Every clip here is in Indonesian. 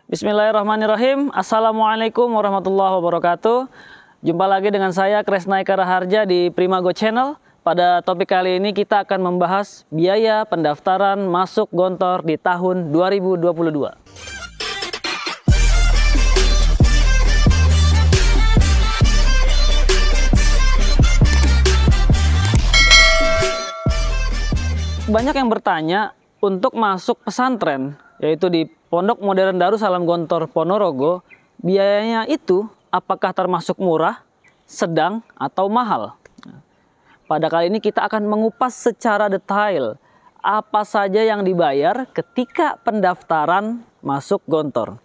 Bismillahirrahmanirrahim. Assalamualaikum warahmatullahi wabarakatuh. Jumpa lagi dengan saya Kresna Eka Raharja di Primago Channel. Pada topik kali ini kita akan membahas biaya pendaftaran masuk Gontor di tahun 2022. Banyak yang bertanya, untuk masuk pesantren, yaitu di Pondok Modern Darussalam Gontor Ponorogo, biayanya itu apakah termasuk murah, sedang, atau mahal? Pada kali ini kita akan mengupas secara detail apa saja yang dibayar ketika pendaftaran masuk Gontor.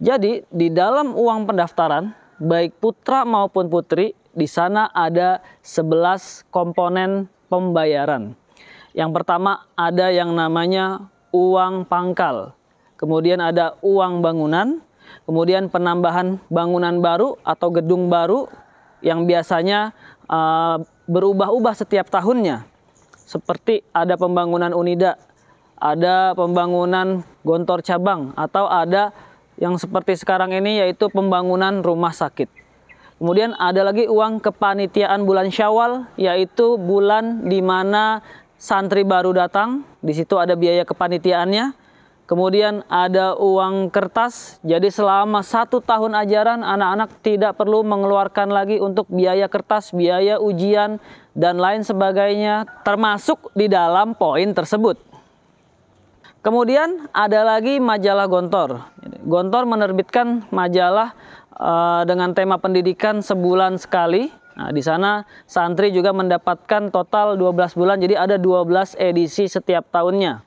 Jadi di dalam uang pendaftaran, baik putra maupun putri, di sana ada 11 komponen pembayaran. Yang pertama ada yang namanya uang pangkal, kemudian ada uang bangunan, kemudian penambahan bangunan baru atau gedung baru yang biasanya berubah-ubah setiap tahunnya. Seperti ada pembangunan Unida, ada pembangunan Gontor cabang, atau ada yang seperti sekarang ini yaitu pembangunan rumah sakit. Kemudian ada lagi uang kepanitiaan bulan Syawal, yaitu bulan di mana santri baru datang, di situ ada biaya kepanitiaannya. Kemudian ada uang kertas, jadi selama 1 tahun ajaran anak-anak tidak perlu mengeluarkan lagi untuk biaya kertas, biaya ujian, dan lain sebagainya, termasuk di dalam poin tersebut. Kemudian ada lagi majalah Gontor. Gontor menerbitkan majalah dengan tema pendidikan sebulan sekali. Nah, di sana santri juga mendapatkan total 12 bulan, jadi ada 12 edisi setiap tahunnya.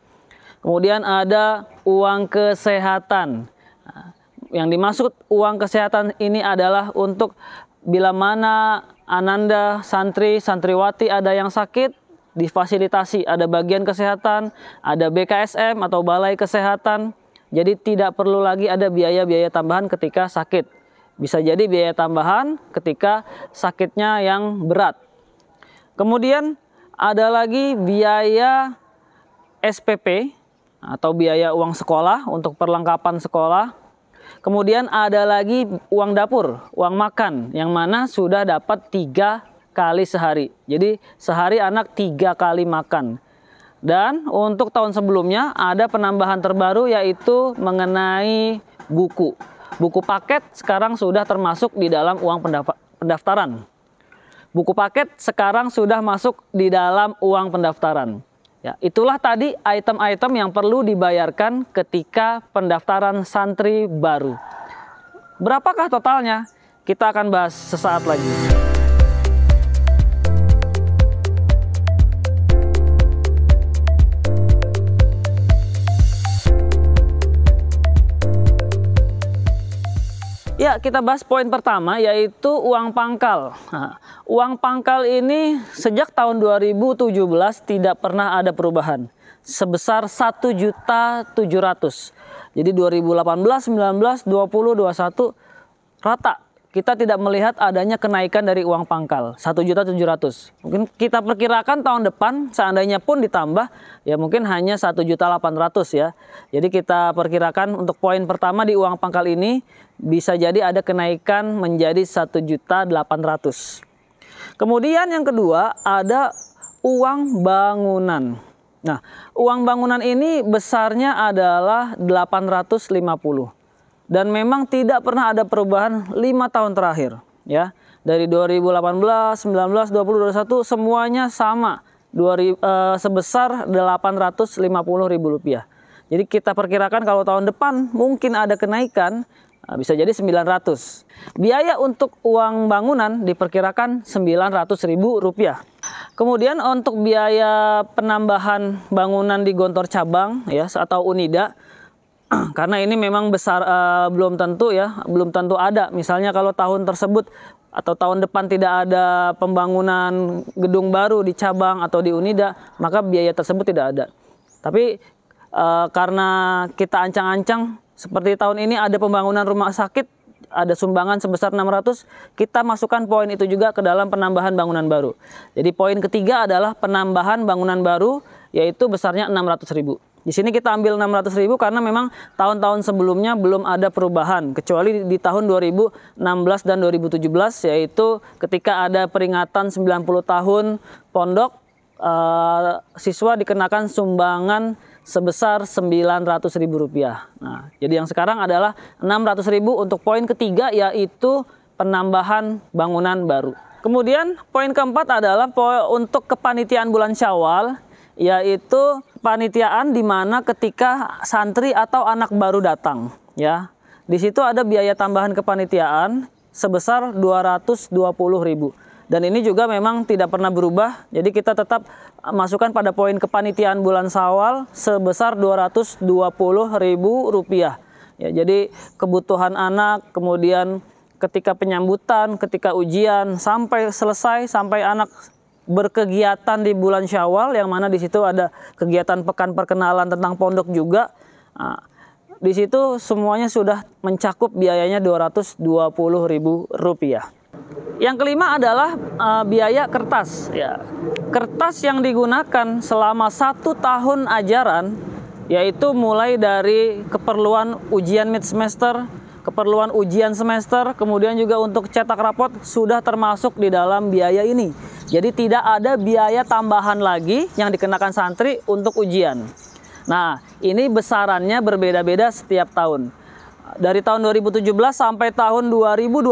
Kemudian ada uang kesehatan. Nah, yang dimaksud uang kesehatan ini adalah untuk bila mana ananda, santri, santriwati ada yang sakit, difasilitasi, ada bagian kesehatan, ada BKSM atau Balai Kesehatan. Jadi tidak perlu lagi ada biaya-biaya tambahan ketika sakit. Bisa jadi biaya tambahan ketika sakitnya yang berat. Kemudian ada lagi biaya SPP atau biaya uang sekolah untuk perlengkapan sekolah. Kemudian ada lagi uang dapur, uang makan, yang mana sudah dapat 3 kali sehari. Jadi sehari anak 3 kali makan. Dan untuk tahun sebelumnya ada penambahan terbaru yaitu mengenai buku. Buku paket sekarang sudah termasuk di dalam uang pendaftaran. Buku paket sekarang sudah masuk di dalam uang pendaftaran. Ya, itulah tadi item-item yang perlu dibayarkan ketika pendaftaran santri baru. Berapakah totalnya? Kita akan bahas sesaat lagi. Ya, kita bahas poin pertama yaitu uang pangkal. Nah, uang pangkal ini sejak tahun 2017 tidak pernah ada perubahan. Sebesar 1.700.000. Jadi 2018, 19, 20, 21 rata. Kita tidak melihat adanya kenaikan dari uang pangkal 1.700.000. Mungkin kita perkirakan tahun depan seandainya pun ditambah ya mungkin hanya 1.800.000 ya. Jadi kita perkirakan untuk poin pertama di uang pangkal ini bisa jadi ada kenaikan menjadi 1.800.000. Kemudian yang kedua ada uang bangunan. Nah, uang bangunan ini besarnya adalah 850. Dan memang tidak pernah ada perubahan 5 tahun terakhir ya. Dari 2018, 19, 20, 21 semuanya sama sebesar Rp850.000. Jadi kita perkirakan kalau tahun depan mungkin ada kenaikan, bisa jadi 900. Biaya untuk uang bangunan diperkirakan Rp900.000. Kemudian untuk biaya penambahan bangunan di Gontor cabang ya atau Unida, karena ini memang besar, belum tentu ya, belum tentu ada. Misalnya kalau tahun tersebut atau tahun depan tidak ada pembangunan gedung baru di cabang atau di Unida, maka biaya tersebut tidak ada. Tapi karena kita ancang-ancang seperti tahun ini ada pembangunan rumah sakit, ada sumbangan sebesar 600, kita masukkan poin itu juga ke dalam penambahan bangunan baru. Jadi poin ketiga adalah penambahan bangunan baru, yaitu besarnya 600.000. Di sini kita ambil 600.000 karena memang tahun-tahun sebelumnya belum ada perubahan, kecuali di tahun 2016 dan 2017, yaitu ketika ada peringatan 90 tahun pondok, siswa dikenakan sumbangan sebesar Rp900.000. Nah, jadi yang sekarang adalah 600.000 untuk poin ketiga, yaitu penambahan bangunan baru. Kemudian poin keempat adalah untuk kepanitiaan bulan Syawal, yaitu panitiaan di mana ketika santri atau anak baru datang, ya. Di situ ada biaya tambahan kepanitiaan sebesar 220.000. Dan ini juga memang tidak pernah berubah. Jadi kita tetap masukkan pada poin kepanitiaan bulan Syawal sebesar Rp220.000. Ya, jadi kebutuhan anak, kemudian ketika penyambutan, ketika ujian, sampai selesai, sampai anak berkegiatan di bulan Syawal, yang mana di situ ada kegiatan pekan perkenalan tentang pondok juga. Nah, di situ semuanya sudah mencakup biayanya Rp220.000. Yang kelima adalah biaya kertas. Ya, kertas yang digunakan selama 1 tahun ajaran, yaitu mulai dari keperluan ujian mid semester, keperluan ujian semester, kemudian juga untuk cetak rapot sudah termasuk di dalam biaya ini. Jadi tidak ada biaya tambahan lagi yang dikenakan santri untuk ujian. Nah, ini besarannya berbeda-beda setiap tahun. Dari tahun 2017 sampai tahun 2020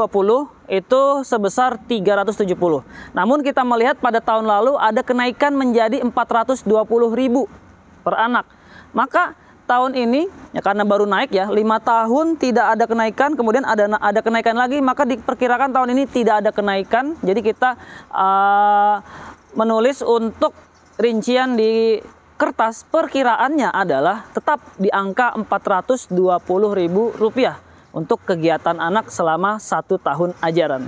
itu sebesar 370. Namun kita melihat pada tahun lalu ada kenaikan menjadi 420.000 per anak. Maka tahun ini, ya karena baru naik ya, 5 tahun tidak ada kenaikan, kemudian ada kenaikan lagi, maka diperkirakan tahun ini tidak ada kenaikan. Jadi kita menulis untuk rincian di kertas, perkiraannya adalah tetap di angka Rp420.000 untuk kegiatan anak selama 1 tahun ajaran.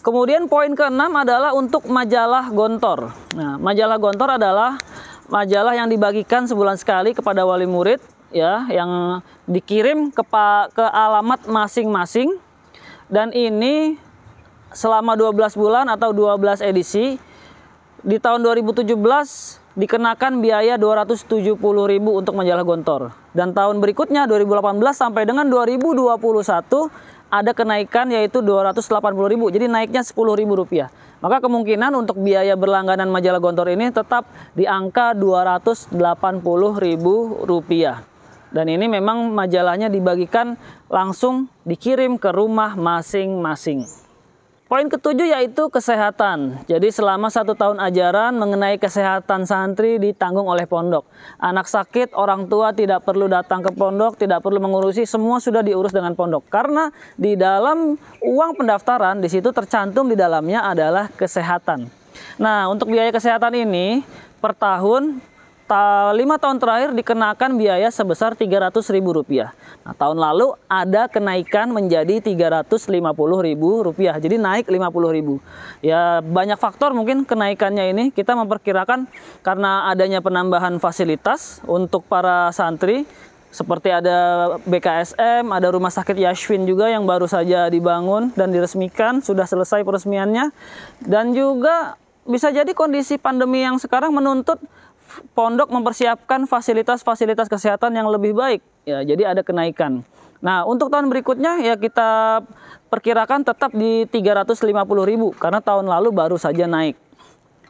Kemudian poin ke-6 adalah untuk majalah Gontor. Nah, majalah Gontor adalah majalah yang dibagikan sebulan sekali kepada wali murid, ya, yang dikirim ke alamat masing-masing, dan ini selama 12 bulan atau 12 edisi. Di tahun 2017 dikenakan biaya 270.000 untuk majalah Gontor, dan tahun berikutnya 2018 sampai dengan 2021 ada kenaikan yaitu 280.000, jadi naiknya Rp10.000. Maka kemungkinan untuk biaya berlangganan majalah Gontor ini tetap di angka Rp280.000. Dan ini memang majalahnya dibagikan langsung dikirim ke rumah masing-masing. Poin ke-7 yaitu kesehatan. Jadi selama 1 tahun ajaran mengenai kesehatan santri ditanggung oleh pondok. Anak sakit, orang tua tidak perlu datang ke pondok, tidak perlu mengurusi, semua sudah diurus dengan pondok. Karena di dalam uang pendaftaran di situ tercantum di dalamnya adalah kesehatan. Nah, untuk biaya kesehatan ini per tahun 5 tahun terakhir dikenakan biaya sebesar Rp300.000. Nah, tahun lalu ada kenaikan menjadi Rp350.000, jadi naik Rp50.000. Ya, banyak faktor mungkin kenaikannya ini. Kita memperkirakan karena adanya penambahan fasilitas untuk para santri, seperti ada BKSM, ada rumah sakit Yashwin juga yang baru saja dibangun dan diresmikan, sudah selesai peresmiannya. Dan juga bisa jadi kondisi pandemi yang sekarang menuntut pondok mempersiapkan fasilitas-fasilitas kesehatan yang lebih baik. Ya, jadi ada kenaikan. Nah, untuk tahun berikutnya ya kita perkirakan tetap di Rp350.000 karena tahun lalu baru saja naik.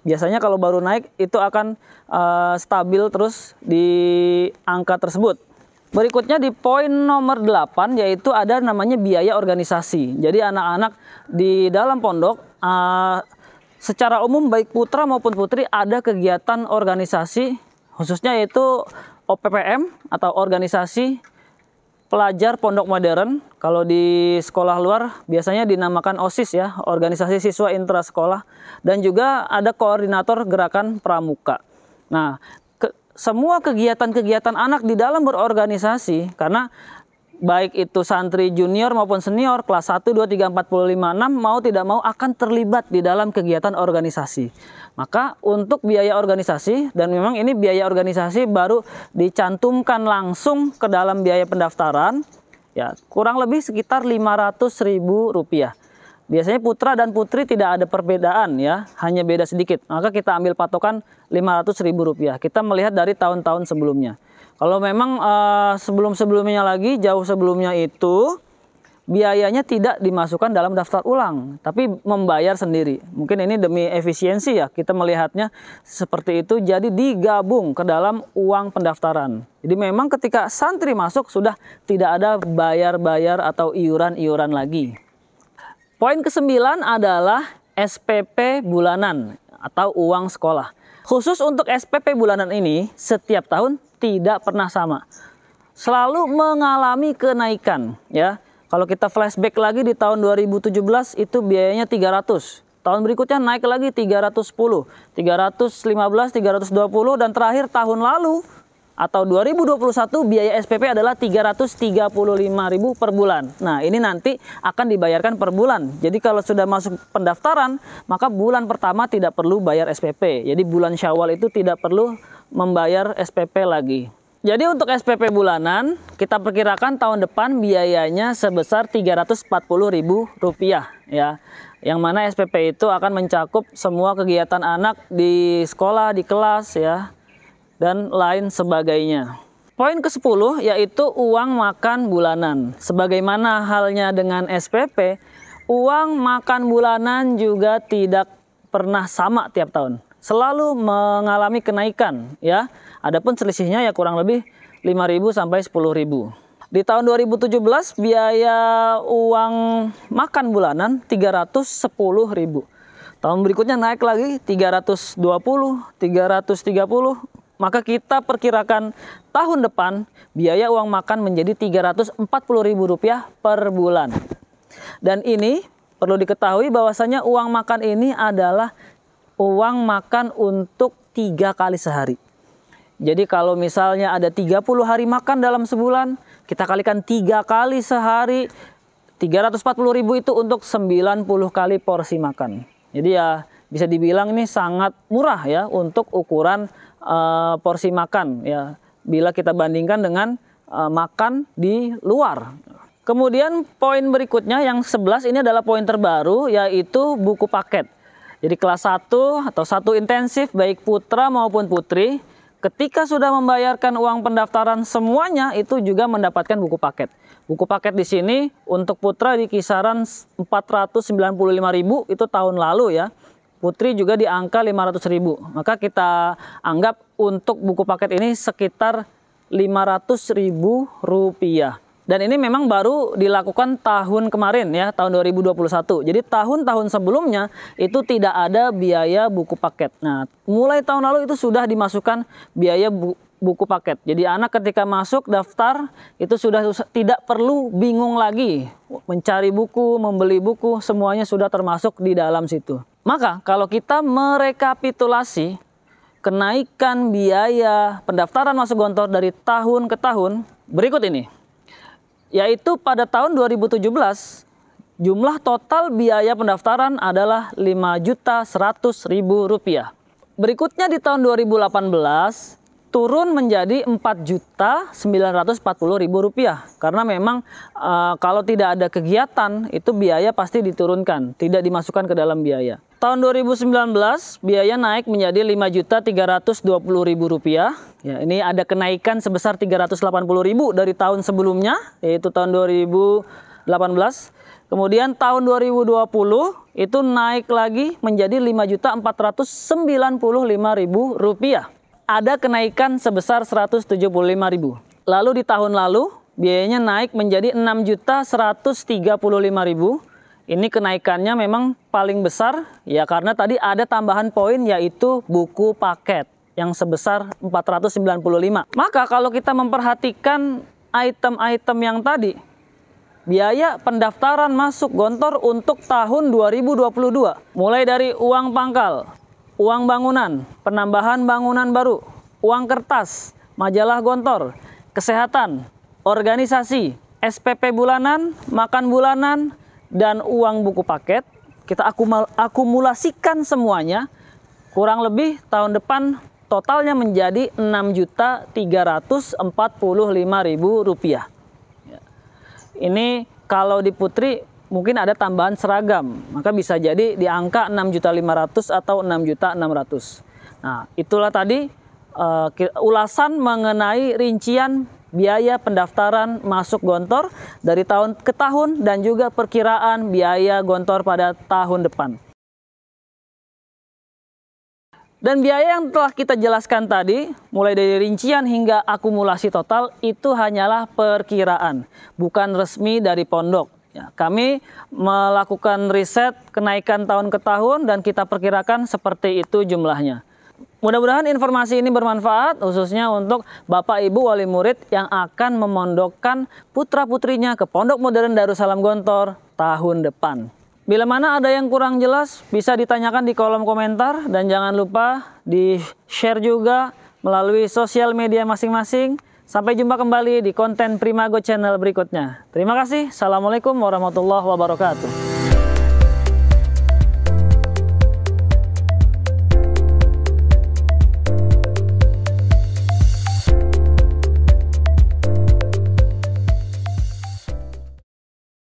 Biasanya kalau baru naik itu akan stabil terus di angka tersebut. Berikutnya di poin nomor 8 yaitu ada namanya biaya organisasi. Jadi anak-anak di dalam pondok secara umum baik putra maupun putri ada kegiatan organisasi, khususnya yaitu OPPM atau organisasi pelajar pondok modern. Kalau di sekolah luar biasanya dinamakan OSIS ya, organisasi siswa intrasekolah, dan juga ada koordinator gerakan pramuka. Nah, semua kegiatan-kegiatan anak di dalam berorganisasi, karena baik itu santri junior maupun senior, kelas 1, 2, 3, 4, 5, 6, mau tidak mau akan terlibat di dalam kegiatan organisasi. Maka untuk biaya organisasi, dan memang ini biaya organisasi baru dicantumkan langsung ke dalam biaya pendaftaran, ya kurang lebih sekitar Rp500.000. Biasanya putra dan putri tidak ada perbedaan ya, hanya beda sedikit. Maka kita ambil patokan Rp500.000. Kita melihat dari tahun-tahun sebelumnya. Kalau memang sebelum-sebelumnya lagi, jauh sebelumnya itu, biayanya tidak dimasukkan dalam daftar ulang, tapi membayar sendiri. Mungkin ini demi efisiensi ya, kita melihatnya seperti itu, jadi digabung ke dalam uang pendaftaran. Jadi memang ketika santri masuk sudah tidak ada bayar-bayar atau iuran-iuran lagi. Poin ke-9 adalah SPP bulanan atau uang sekolah. Khusus untuk SPP bulanan ini, setiap tahun tidak pernah sama. Selalu mengalami kenaikan ya. Kalau kita flashback lagi di tahun 2017 itu biayanya 300. Tahun berikutnya naik lagi 310, 315, 320 dan terakhir tahun lalu atau 2021 biaya SPP adalah 335.000 per bulan. Nah, ini nanti akan dibayarkan per bulan. Jadi kalau sudah masuk pendaftaran, maka bulan pertama tidak perlu bayar SPP. Jadi bulan Syawal itu tidak perlu membayar SPP lagi. Jadi untuk SPP bulanan, kita perkirakan tahun depan biayanya sebesar Rp340.000 ya. Yang mana SPP itu akan mencakup semua kegiatan anak di sekolah, di kelas ya, dan lain sebagainya. Poin ke-10 yaitu uang makan bulanan. Sebagaimana halnya dengan SPP, uang makan bulanan juga tidak pernah sama tiap tahun. Selalu mengalami kenaikan ya. Adapun selisihnya ya kurang lebih 5.000 sampai 10.000. Di tahun 2017 biaya uang makan bulanan 310.000. Tahun berikutnya naik lagi 320, 330. Maka kita perkirakan tahun depan biaya uang makan menjadi Rp340.000 per bulan. Dan ini perlu diketahui bahwasanya uang makan ini adalah uang makan untuk 3 kali sehari. Jadi kalau misalnya ada 30 hari makan dalam sebulan, kita kalikan 3 kali sehari, 340.000 itu untuk 90 kali porsi makan. Jadi ya bisa dibilang ini sangat murah ya untuk ukuran porsi makan ya, bila kita bandingkan dengan makan di luar. Kemudian poin berikutnya yang 11 ini adalah poin terbaru, yaitu buku paket. Jadi kelas 1 atau 1 intensif baik putra maupun putri, ketika sudah membayarkan uang pendaftaran semuanya itu juga mendapatkan buku paket. Buku paket di sini untuk putra di kisaran 495.000 itu tahun lalu ya. Putri juga di angka 500.000. Maka kita anggap untuk buku paket ini sekitar Rp500.000. Dan ini memang baru dilakukan tahun kemarin ya, tahun 2021. Jadi tahun-tahun sebelumnya itu tidak ada biaya buku paket. Nah, mulai tahun lalu itu sudah dimasukkan biaya buku paket. Jadi anak ketika masuk daftar itu sudah tidak perlu bingung lagi mencari buku, membeli buku, semuanya sudah termasuk di dalam situ. Maka kalau kita merekapitulasi kenaikan biaya pendaftaran masuk Gontor dari tahun ke tahun, berikut ini. Yaitu pada tahun 2017, jumlah total biaya pendaftaran adalah Rp5.100.000. Berikutnya di tahun 2018, turun menjadi Rp4.940.000. Karena memang kalau tidak ada kegiatan, itu biaya pasti diturunkan, tidak dimasukkan ke dalam biaya. Tahun 2019, biaya naik menjadi Rp5.320.000. Ya, ini ada kenaikan sebesar Rp380.000 dari tahun sebelumnya, yaitu tahun 2018. Kemudian tahun 2020 itu naik lagi menjadi Rp5.495.000. Ada kenaikan sebesar Rp175.000. Lalu di tahun lalu biayanya naik menjadi Rp6.135.000. Ini kenaikannya memang paling besar ya karena tadi ada tambahan poin yaitu buku paket yang sebesar 495. Maka kalau kita memperhatikan item-item yang tadi, biaya pendaftaran masuk Gontor untuk tahun 2022 mulai dari uang pangkal, uang bangunan, penambahan bangunan baru, uang kertas, majalah Gontor, kesehatan, organisasi, SPP bulanan, makan bulanan, dan uang buku paket, kita akumulasikan semuanya, kurang lebih tahun depan totalnya menjadi Rp6.345.000. Ini kalau di putri mungkin ada tambahan seragam, maka bisa jadi di angka 6.500.000 atau 6.600.000. Nah, itulah tadi ulasan mengenai rincian biaya pendaftaran masuk Gontor dari tahun ke tahun dan juga perkiraan biaya Gontor pada tahun depan. Dan biaya yang telah kita jelaskan tadi, mulai dari rincian hingga akumulasi total, itu hanyalah perkiraan, bukan resmi dari pondok. Ya, kami melakukan riset kenaikan tahun ke tahun dan kita perkirakan seperti itu jumlahnya. Mudah-mudahan informasi ini bermanfaat, khususnya untuk Bapak Ibu wali murid yang akan memondokkan putra-putrinya ke Pondok Modern Darussalam Gontor tahun depan. Bila mana ada yang kurang jelas, bisa ditanyakan di kolom komentar dan jangan lupa di-share juga melalui sosial media masing-masing. Sampai jumpa kembali di konten Primago Channel berikutnya. Terima kasih. Assalamualaikum warahmatullahi wabarakatuh.